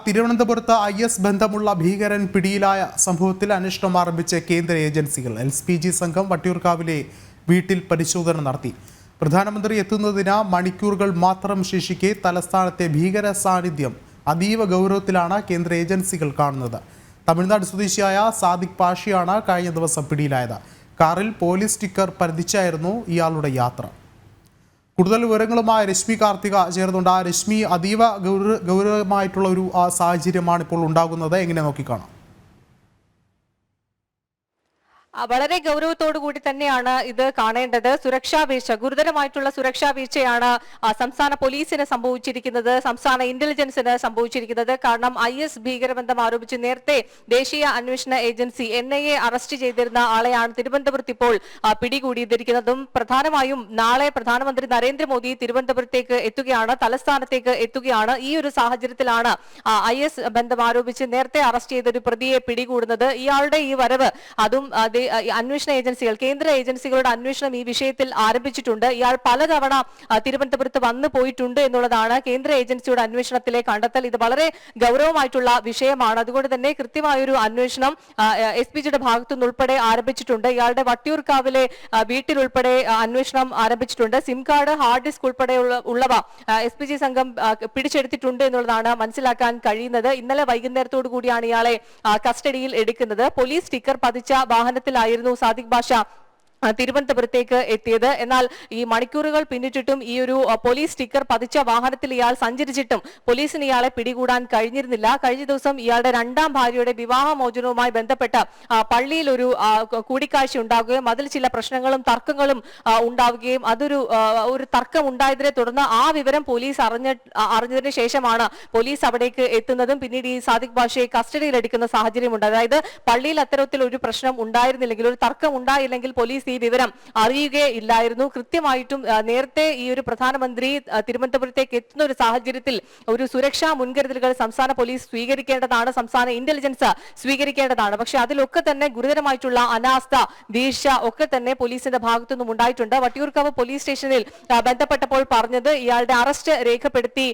തിരുവനന്തപുരത്ത് IS ബന്ധമുള്ള ഭീകരൻ പിടിയിലായ സംഭവത്തിൽ അന്വേഷണം ആരംഭിച്ച കേന്ദ്ര ഏജൻസികൾ LPG സംഘം വട്ടിയൂർക്കാവിലെ വീട്ടിൽ പരിശോധന നടത്തി. പ്രധാനമന്ത്രി എത്തുന്നതിന് മണിക്കൂറുകൾ മാത്രം ശേഷിക്കെ തലസ്ഥാനത്തെ ഭീകര സാന്നിധ്യം അതീവ ഗൗരവത്തിലാണ് കേന്ദ്ര ഏജൻസികൾ കാണുന്നത്. തമിഴ്നാട് സ്വദേശിയായ സാദിഖ് പാഷയാണ് കഴിഞ്ഞ ദിവസം പിടിയിലായത്. കാറിൽ പോലീസ് സ്റ്റിക്കർ പതിച്ചായിരുന്നു ഇയാളുടെ യാത്ര. കൂടുതൽ വിവരങ്ങളുമായി രശ്മി കാർത്തിക ചേർന്നുണ്ട്. രശ്മി, അതീവ ഗൗരവമായിട്ടുള്ള ഒരു സാഹചര്യമാണ് ഇപ്പോൾ ഉണ്ടാകുന്നത്, എങ്ങനെ നോക്കിക്കാണാം? വളരെ ഗൗരവത്തോടു കൂടി തന്നെയാണ് ഇത് കാണേണ്ടത്. സുരക്ഷാ വീഴ്ച, ഗുരുതരമായിട്ടുള്ള സുരക്ഷാ വീഴ്ചയാണ് സംസ്ഥാന പോലീസിന് സംഭവിച്ചിരിക്കുന്നത്, സംസ്ഥാന ഇന്റലിജൻസിന് സംഭവിച്ചിരിക്കുന്നത്. കാരണം IS ഭീകരബന്ധം ആരോപിച്ച് നേരത്തെ ദേശീയ അന്വേഷണ ഏജൻസി NIA അറസ്റ്റ് ചെയ്തിരുന്ന ആളെയാണ് തിരുവനന്തപുരത്ത് ഇപ്പോൾ പിടികൂടിയിരിക്കുന്നതും. പ്രധാനമായും നാളെ പ്രധാനമന്ത്രി നരേന്ദ്രമോദി തിരുവനന്തപുരത്തേക്ക് എത്തുകയാണ്, തലസ്ഥാനത്തേക്ക് എത്തുകയാണ്. ഈ ഒരു സാഹചര്യത്തിലാണ് IS ബന്ധം ആരോപിച്ച് നേരത്തെ അറസ്റ്റ് ചെയ്ത ഒരു പ്രതിയെ പിടികൂടുന്നത്. ഇയാളുടെ ഈ വരവ്, അതും അന്വേഷണ ഏജൻസികൾ, കേന്ദ്ര ഏജൻസികളുടെ അന്വേഷണം ഈ വിഷയത്തിൽ ആരംഭിച്ചിട്ടുണ്ട്. ഇയാൾ പലതവണ തിരുവനന്തപുരത്ത് വന്നു പോയിട്ടുണ്ട് എന്നുള്ളതാണ് കേന്ദ്ര ഏജൻസിയുടെ അന്വേഷണത്തിലെ കണ്ടെത്തൽ. ഇത് വളരെ ഗൗരവമായിട്ടുള്ള വിഷയമാണ്. അതുകൊണ്ട് തന്നെ കൃത്യമായൊരു അന്വേഷണം SPGയുടെ ഭാഗത്തുനിന്ന് ഉൾപ്പെടെ ആരംഭിച്ചിട്ടുണ്ട്. ഇയാളുടെ വട്ടിയൂർക്കാവിലെ വീട്ടിലുൾപ്പെടെ അന്വേഷണം ആരംഭിച്ചിട്ടുണ്ട്. സിം കാർഡ്, ഹാർഡ് ഡിസ്ക് ഉൾപ്പെടെ ഉള്ളവ SPG സംഘം പിടിച്ചെടുത്തിട്ടുണ്ട് എന്നുള്ളതാണ് മനസ്സിലാക്കാൻ കഴിയുന്നത്. ഇന്നലെ വൈകുന്നേരത്തോടു കൂടിയാണ് ഇയാളെ കസ്റ്റഡിയിൽ എടുക്കുന്നത്. പോലീസ് സ്റ്റിക്കർ പതിച്ച വാഹനത്തിലായിരുന്നു സാദിഖ് പാഷ തിരുവനന്തപുരത്തേക്ക് എത്തിയത്. എന്നാൽ ഈ മണിക്കൂറുകൾ പിന്നിട്ടിട്ടും ഈ ഒരു പോലീസ് സ്റ്റിക്കർ പതിച്ച വാഹനത്തിൽ ഇയാൾ സഞ്ചരിച്ചിട്ടും പോലീസിന് ഇയാളെ പിടികൂടാൻ കഴിഞ്ഞിരുന്നില്ല. കഴിഞ്ഞ ദിവസം ഇയാളുടെ രണ്ടാം ഭാര്യയുടെ വിവാഹമോചനവുമായി ബന്ധപ്പെട്ട് പള്ളിയിൽ ഒരു കൂടിക്കാഴ്ച ഉണ്ടാവുകയും അതിൽ ചില പ്രശ്നങ്ങളും തർക്കങ്ങളും ഉണ്ടാവുകയും ഒരു തർക്കം ഉണ്ടായതിനെ തുടർന്ന് ആ വിവരം പോലീസ് അറിഞ്ഞതിന് ശേഷമാണ് പോലീസ് അവിടേക്ക് എത്തുന്നതും പിന്നീട് ഈ സാദിഖ് പാഷയെ കസ്റ്റഡിയിൽ എടുക്കുന്ന സാഹചര്യമുണ്ട്. അതായത് പള്ളിയിൽ അത്തരത്തിൽ ഒരു പ്രശ്നം ഉണ്ടായിരുന്നില്ലെങ്കിൽ, ഒരു തർക്കം ഉണ്ടായില്ലെങ്കിൽ പോലീസ് ഈ വിവരം അറിയുകയില്ലായിരുന്നു. കൃത്യമായിട്ടും നേരത്തെ ഈ ഒരു പ്രധാനമന്ത്രി തിരുവനന്തപുരത്തേക്ക് എത്തുന്ന ഒരു സാഹചര്യത്തിൽ ഒരു സുരക്ഷാ മുൻകരുതലുകൾ സംസ്ഥാന പോലീസ് സ്വീകരിക്കേണ്ടതാണ്, സംസ്ഥാന ഇന്റലിജൻസ് സ്വീകരിക്കേണ്ടതാണ്. പക്ഷെ അതിലൊക്കെ തന്നെ ഗുരുതരമായിട്ടുള്ള അനാസ്ഥ, വീഴ്ച ഒക്കെ തന്നെ പോലീസിന്റെ ഭാഗത്തുനിന്നും ഉണ്ടായിട്ടുണ്ട്. വട്ടിയൂർക്കാവ് പോലീസ് സ്റ്റേഷനിൽ ബന്ധപ്പെട്ടപ്പോൾ പറഞ്ഞത് ഇയാളുടെ അറസ്റ്റ് രേഖപ്പെടുത്തി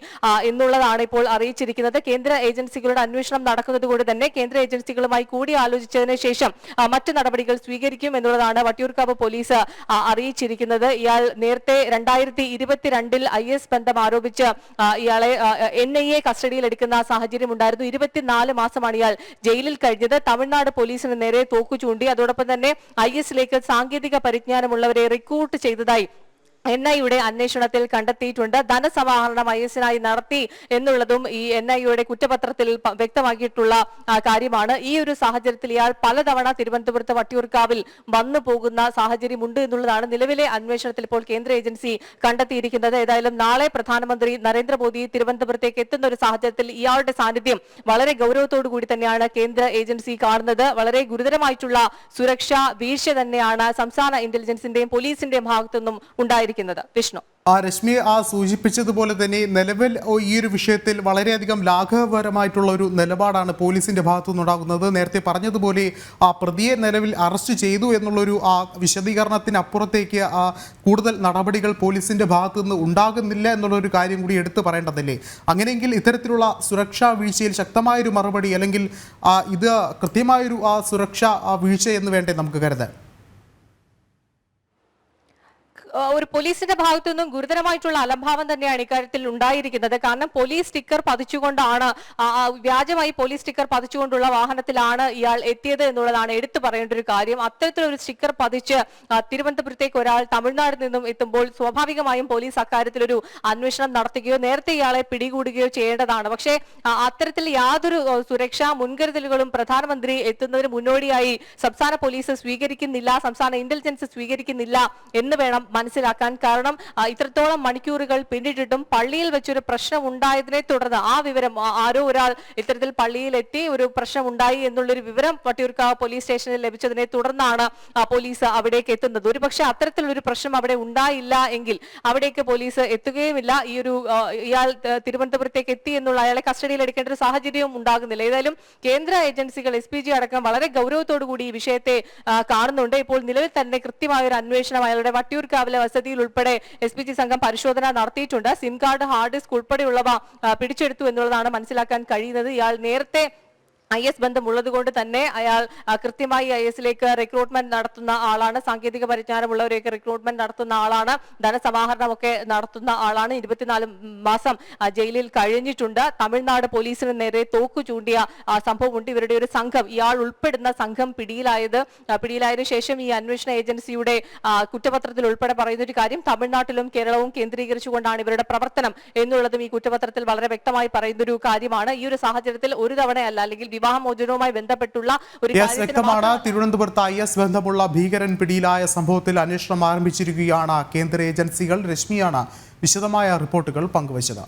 എന്നുള്ളതാണ് ഇപ്പോൾ അറിയിച്ചിരിക്കുന്നത്. കേന്ദ്ര ഏജൻസികളുടെ അന്വേഷണം നടക്കുന്നത് കൊണ്ട് തന്നെ കേന്ദ്ര ഏജൻസികളുമായി കൂടി ആലോചിച്ചതിന് ശേഷം മറ്റു നടപടികൾ സ്വീകരിക്കും എന്നുള്ളതാണ് വട്ടിയൂർക്കാവ് പോലീസ് അറിയിച്ചിരിക്കുന്നത്. ഇയാൾ നേരത്തെ 2022 IS ബന്ധം ആരോപിച്ച് ഇയാളെ NIA കസ്റ്റഡിയിൽ എടുക്കുന്ന സാഹചര്യം ഉണ്ടായിരുന്നു. 24 മാസമാണ് ഇയാൾ ജയിലിൽ കഴിഞ്ഞത്. തമിഴ്നാട് പോലീസിന് നേരെ തോക്കു ചൂണ്ടി, അതോടൊപ്പം തന്നെ ISലേക്ക് സാങ്കേതിക പരിജ്ഞാനമുള്ളവരെ റിക്രൂട്ട് ചെയ്തതായി NIAയുടെ അന്വേഷണത്തിൽ കണ്ടെത്തിയിട്ടുണ്ട്. ധനസമാഹരണം ISനായി നടത്തി എന്നുള്ളതും ഈ NIAയുടെ കുറ്റപത്രത്തിൽ വ്യക്തമാക്കിയിട്ടുള്ള കാര്യമാണ്. ഈ ഒരു സാഹചര്യത്തിൽ ഇയാൾ പലതവണ തിരുവനന്തപുരത്ത് വട്ടിയൂർക്കാവിൽ വന്നു പോകുന്ന സാഹചര്യമുണ്ട് എന്നുള്ളതാണ് നിലവിലെ അന്വേഷണത്തിൽ ഇപ്പോൾ കേന്ദ്ര ഏജൻസി കണ്ടെത്തിയിരിക്കുന്നത്. ഏതായാലും നാളെ പ്രധാനമന്ത്രി നരേന്ദ്രമോദി തിരുവനന്തപുരത്തേക്ക് എത്തുന്ന ഒരു സാഹചര്യത്തിൽ ഇയാളുടെ സാന്നിധ്യം വളരെ ഗൗരവത്തോടു കൂടി തന്നെയാണ് കേന്ദ്ര ഏജൻസി കാണുന്നത്. വളരെ ഗുരുതരമായിട്ടുള്ള സുരക്ഷാ വീഴ്ച തന്നെയാണ് സംസ്ഥാന ഇന്റലിജൻസിന്റെയും പോലീസിന്റെയും ഭാഗത്തുനിന്നും ഉണ്ടായിരിക്കുന്നത്. വിഷ്ണു, രശ്മി സൂചിപ്പിച്ചതുപോലെ തന്നെ നിലവിൽ ഈ ഒരു വിഷയത്തിൽ വളരെയധികം ലാഘവപരമായിട്ടുള്ള ഒരു നിലപാടാണ് പോലീസിന്റെ ഭാഗത്തുനിന്നുണ്ടാകുന്നത്. നേരത്തെ പറഞ്ഞതുപോലെ പ്രതിയെ നിലവിൽ അറസ്റ്റ് ചെയ്തു എന്നുള്ളൊരു വിശദീകരണത്തിനപ്പുറത്തേക്ക് കൂടുതൽ നടപടികൾ പോലീസിന്റെ ഭാഗത്തുനിന്ന് ഉണ്ടാകുന്നില്ല എന്നുള്ളൊരു കാര്യം കൂടി എടുത്തു പറയേണ്ടതല്ലേ? അങ്ങനെയെങ്കിൽ ഇത്തരത്തിലുള്ള സുരക്ഷാ വീഴ്ചയിൽ ശക്തമായൊരു മറുപടി, അല്ലെങ്കിൽ ഇത് കൃത്യമായൊരു സുരക്ഷാ വീഴ്ച എന്ന് വേണ്ടേ നമുക്ക് കരുതാൻ? ഒരു പോലീസിന്റെ ഭാഗത്തു നിന്നും ഗുരുതരമായിട്ടുള്ള അലംഭാവം തന്നെയാണ് ഇക്കാര്യത്തിൽ ഉണ്ടായിരിക്കുന്നത്. കാരണം പോലീസ് സ്റ്റിക്കർ പതിച്ചുകൊണ്ടാണ്, വ്യാജമായി പോലീസ് സ്റ്റിക്കർ പതിച്ചുകൊണ്ടുള്ള വാഹനത്തിലാണ് ഇയാൾ എത്തിയത് എന്നുള്ളതാണ് എടുത്തു പറയേണ്ട ഒരു കാര്യം. അത്തരത്തിലൊരു സ്റ്റിക്കർ പതിച്ച് തിരുവനന്തപുരത്തേക്ക് ഒരാൾ തമിഴ്നാട്ടിൽ നിന്നും എത്തുമ്പോൾ സ്വാഭാവികമായും പോലീസ് അക്കാര്യത്തിലൊരു അന്വേഷണം നടത്തുകയോ നേരത്തെ ഇയാളെ പിടികൂടുകയോ ചെയ്യേണ്ടതാണ്. പക്ഷേ അത്തരത്തിൽ യാതൊരു സുരക്ഷാ മുൻകരുതലുകളും പ്രധാനമന്ത്രി എത്തുന്നതിന് മുന്നോടിയായി സംസ്ഥാന പോലീസ് സ്വീകരിക്കുന്നില്ല, സംസ്ഥാന ഇന്റലിജൻസ് സ്വീകരിക്കുന്നില്ല എന്ന് വേണം മനസ്സിലാക്കാൻ. കാരണം ഇത്രത്തോളം മണിക്കൂറുകൾ പിന്നിട്ടിട്ടും പള്ളിയിൽ വെച്ചൊരു പ്രശ്നം ഉണ്ടായതിനെ തുടർന്ന് ആ വിവരം, ആരോ ഒരാൾ ഇത്തരത്തിൽ പള്ളിയിൽ എത്തി ഒരു പ്രശ്നം ഉണ്ടായി എന്നുള്ളൊരു വിവരം വട്ടിയൂർക്കാവ് പോലീസ് സ്റ്റേഷനിൽ ലഭിച്ചതിനെ തുടർന്നാണ് പോലീസ് അവിടേക്ക് എത്തുന്നത്. ഒരുപക്ഷെ അത്തരത്തിലൊരു പ്രശ്നം അവിടെ ഉണ്ടായില്ല എങ്കിൽ അവിടേക്ക് പോലീസ് എത്തുകയുമില്ല. ഈ ഒരു ഇയാൾ തിരുവനന്തപുരത്തേക്ക് എത്തി എന്നുള്ള അയാളെ കസ്റ്റഡിയിൽ എടുക്കേണ്ട ഒരു സാഹചര്യവും ഉണ്ടാകുന്നില്ല. ഏതായാലും കേന്ദ്ര ഏജൻസികൾ SPG അടക്കം വളരെ ഗൗരവത്തോടു കൂടി ഈ വിഷയത്തെ കാണുന്നുണ്ട്. ഇപ്പോൾ നിലവിൽ തന്നെ കൃത്യമായ ഒരു അന്വേഷണം അയാളുടെ വട്ടിയൂർക്കാവിലെ വട്ടിയൂർക്കാവിലെ വസതിയിൽ ഉൾപ്പെടെ SPG സംഘം പരിശോധന നടത്തിയിട്ടുണ്ട്. സിം കാർഡ്, ഹാർഡ് ഡിസ്ക് ഉൾപ്പെടെയുള്ളവ പിടിച്ചെടുത്തു എന്നുള്ളതാണ് മനസ്സിലാക്കാൻ കഴിയുന്നത്. ഇയാൾ നേരത്തെ IS ബന്ധമുള്ളത് കൊണ്ട് തന്നെ അയാൾ കൃത്യമായി IS-ലേക്ക് റിക്രൂട്ട്മെന്റ് നടത്തുന്ന ആളാണ്. സാങ്കേതിക പരിജ്ഞാനമുള്ളവരെയൊക്കെ റിക്രൂട്ട്മെന്റ് നടത്തുന്ന ആളാണ്. ധനസമാഹരണമൊക്കെ നടത്തുന്ന ആളാണ്. 24 മാസം ജയിലിൽ കഴിഞ്ഞിട്ടുണ്ട്. തമിഴ്നാട് പോലീസിന് നേരെ തോക്കു ചൂണ്ടിയ സംഭവമുണ്ട്. ഇവരുടെ ഒരു സംഘം, ഇയാൾ ഉൾപ്പെടുന്ന സംഘം പിടിയിലായതിനു ശേഷം ഈ അന്വേഷണ ഏജൻസിയുടെ കുറ്റപത്രത്തിൽ ഉൾപ്പെടെ പറയുന്ന ഒരു കാര്യം, തമിഴ്നാട്ടിലും കേരളവും കേന്ദ്രീകരിച്ചുകൊണ്ടാണ് ഇവരുടെ പ്രവർത്തനം എന്നുള്ളതും ഈ കുറ്റപത്രത്തിൽ വളരെ വ്യക്തമായി പറയുന്ന ഒരു കാര്യമാണ്. ഈ ഒരു സാഹചര്യത്തിൽ ഒരു തവണയല്ല, അല്ലെങ്കിൽ വിവാഹമോചനവുമായി ബന്ധപ്പെട്ടുള്ള ഒരു വ്യക്തമാണ്. തിരുവനന്തപുരത്ത് IS ബന്ധമുള്ള ഭീകരൻ പിടിയിലായ സംഭവത്തിൽ അന്വേഷണം ആരംഭിച്ചിരിക്കുകയാണ് കേന്ദ്ര ഏജൻസികൾ. രശ്മിയാണ് വിശദമായ റിപ്പോർട്ടുകൾ പങ്കുവച്ചത്.